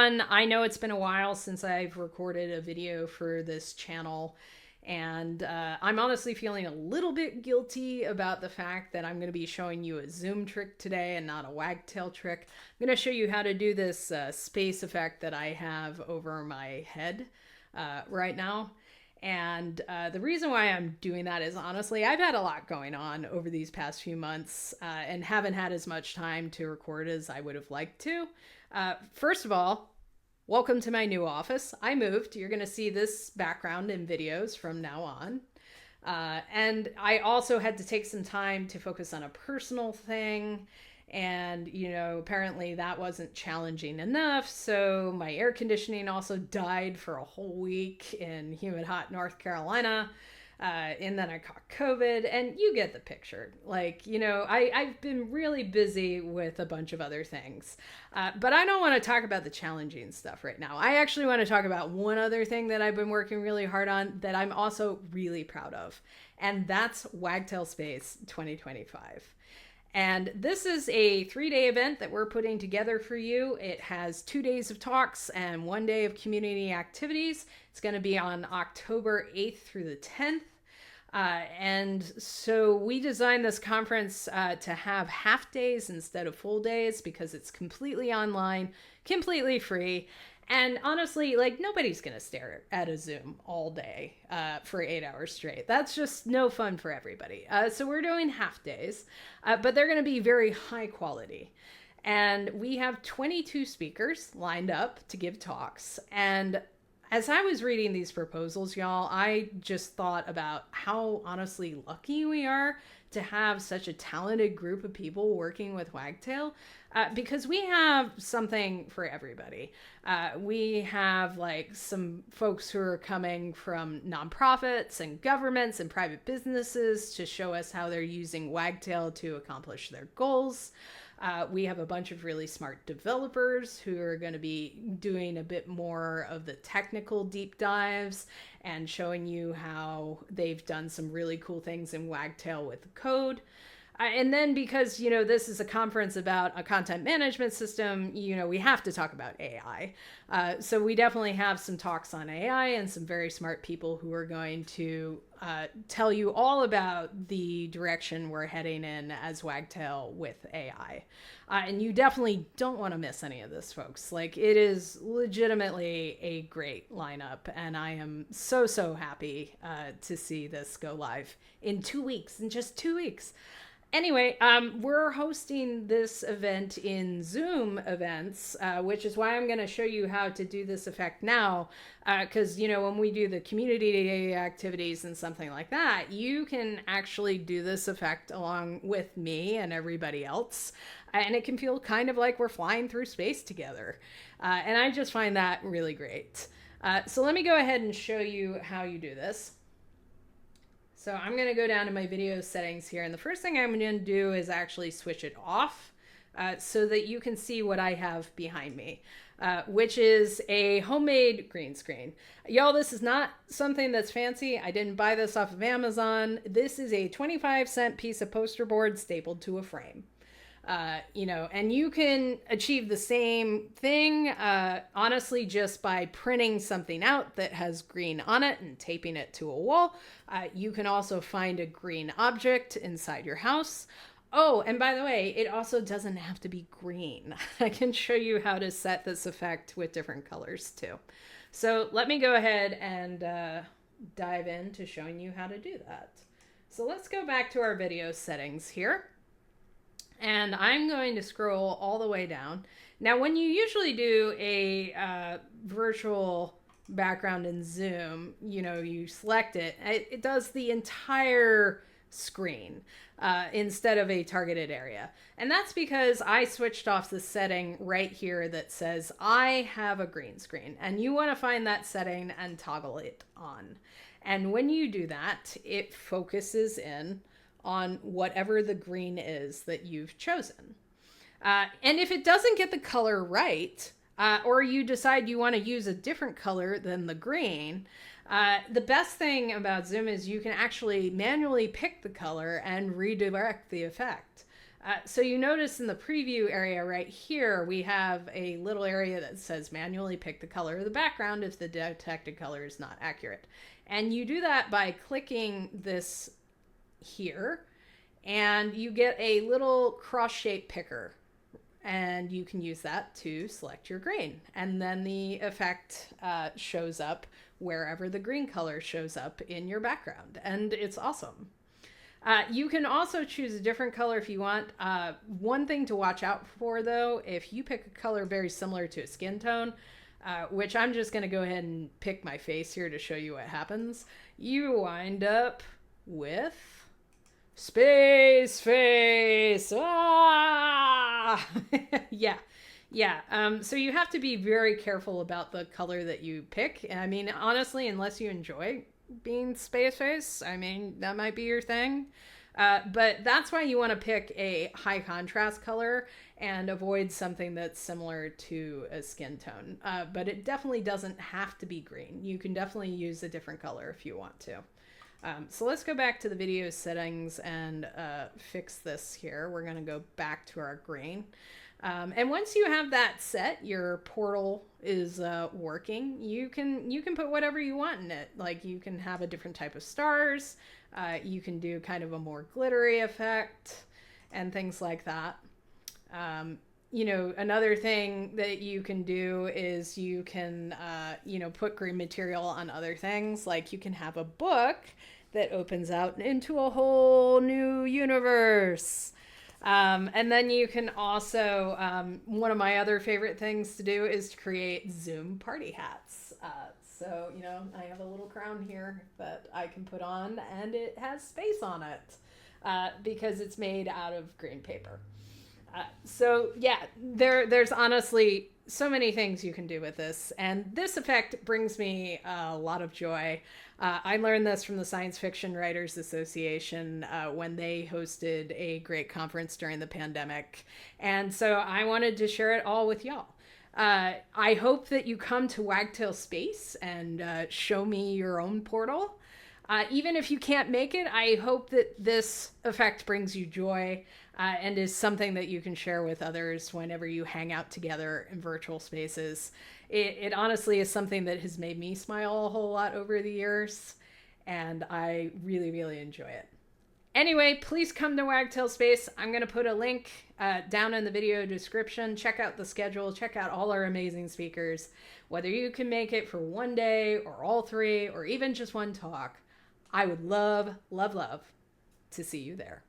everyone. I know it's been a while since I've recorded a video for this channel, and I'm honestly feeling a little bit guilty about the fact that I'm going to be showing you a zoom trick today and not a wagtail trick. I'm going to show you how to do this space effect that I have over my head right now. And the reason why I'm doing that is honestly, I've had a lot going on over these past few months and haven't had as much time to record as I would have liked to. First of all, welcome to my new office. I moved. You're going to see this background in videos from now on. And I also had to take some time to focus on a personal thing. And, you know, apparently that wasn't challenging enough. So my air conditioning also died for a whole week in humid, hot North Carolina. And then I caught COVID, and you get the picture. Like, you know, I've been really busy with a bunch of other things. But I don't want to talk about the challenging stuff right now. I actually want to talk about one other thing that I've been working really hard on that I'm also really proud of. And that's Wagtail Space 2025. And this is a 3-day event that we're putting together for you. It has 2 days of talks and 1 day of community activities. It's going to be on October 8th through the 10th. And so we designed this conference to have half days instead of full days because it's completely online, completely free. And honestly, like, nobody's going to stare at a Zoom all day for 8 hours straight. That's just no fun for everybody. So we're doing half days, but they're going to be very high quality. And we have 22 speakers lined up to give talks. And as I was reading these proposals, y'all, I just thought about how honestly lucky we are to have such a talented group of people working with Wagtail, because we have something for everybody. We have like some folks who are coming from nonprofits and governments and private businesses to show us how they're using Wagtail to accomplish their goals. We have a bunch of really smart developers who are going to be doing a bit more of the technical deep dives and showing you how they've done some really cool things in Wagtail with code. And then because, you know, this is a conference about a content management system, you know, we have to talk about AI. So we definitely have some talks on AI and some very smart people who are going to tell you all about the direction we're heading in as Wagtail with AI. And you definitely don't want to miss any of this, folks. Like, it is legitimately a great lineup, and I am so, so happy to see this go live in 2 weeks, in just 2 weeks. Anyway, we're hosting this event in Zoom events, which is why I'm going to show you how to do this effect now. Because, you know, when we do the community day activities and something like that, you can actually do this effect along with me and everybody else. And it can feel kind of like we're flying through space together. And I just find that really great. So let me go ahead and show you how you do this. So I'm going to go down to my video settings here, and the first thing I'm going to do is actually switch it off so that you can see what I have behind me, which is a homemade green screen. Y'all, this is not something that's fancy. I didn't buy this off of Amazon. This is a 25-cent piece of poster board stapled to a frame. You know, and you can achieve the same thing, honestly, just by printing something out that has green on it and taping it to a wall. You can also find a green object inside your house. Oh, and by the way, it also doesn't have to be green. I can show you how to set this effect with different colors too. So let me go ahead and dive into showing you how to do that. So let's go back to our video settings here. And I'm going to scroll all the way down. Now, when you usually do a virtual background in Zoom, you know, you select it, it does the entire screen instead of a targeted area. And that's because I switched off the setting right here that says I have a green screen. And you want to find that setting and toggle it on. And when you do that, it focuses in on whatever the green is that you've chosen. And if it doesn't get the color right, or you decide you want to use a different color than the green, the best thing about Zoom is you can actually manually pick the color and redirect the effect. So you notice in the preview area right here, we have a little area that says manually pick the color of the background if the detected color is not accurate. And you do that by clicking this here, and you get a little cross-shaped picker. And you can use that to select your green. And then the effect shows up wherever the green color shows up in your background. And it's awesome. You can also choose a different color if you want. One thing to watch out for, though, if you pick a color very similar to a skin tone, which I'm just going to go ahead and pick my face here to show you what happens, you wind up with space face. Ah! Yeah. So you have to be very careful about the color that you pick. I mean, honestly, unless you enjoy being space face, I mean, that might be your thing. But that's why you want to pick a high contrast color and avoid something that's similar to a skin tone. But it definitely doesn't have to be green. You can definitely use a different color if you want to. So let's go back to the video settings and fix this here. We're going to go back to our green. And once you have that set, your portal is working. You can put whatever you want in it. Like, you can have a different type of stars. You can do kind of a more glittery effect and things like that. You know, another thing that you can do is you can, put green material on other things. Like, you can have a book that opens out into a whole new universe. And then you can also, one of my other favorite things to do is to create Zoom party hats. So, I have a little crown here that I can put on, and it has space on it because it's made out of green paper. So yeah, there's honestly so many things you can do with this, and this effect brings me a lot of joy. I learned this from the Science Fiction Writers Association when they hosted a great conference during the pandemic, and so I wanted to share it all with y'all. I hope that you come to Wagtail Space and show me your own portal. Even if you can't make it, I hope that this effect brings you joy and is something that you can share with others whenever you hang out together in virtual spaces. It honestly is something that has made me smile a whole lot over the years, and I really, really enjoy it. Anyway, please come to Wagtail Space. I'm going to put a link down in the video description. Check out the schedule. Check out all our amazing speakers. Whether you can make it for one day or all three or even just one talk, I would love, love, love to see you there.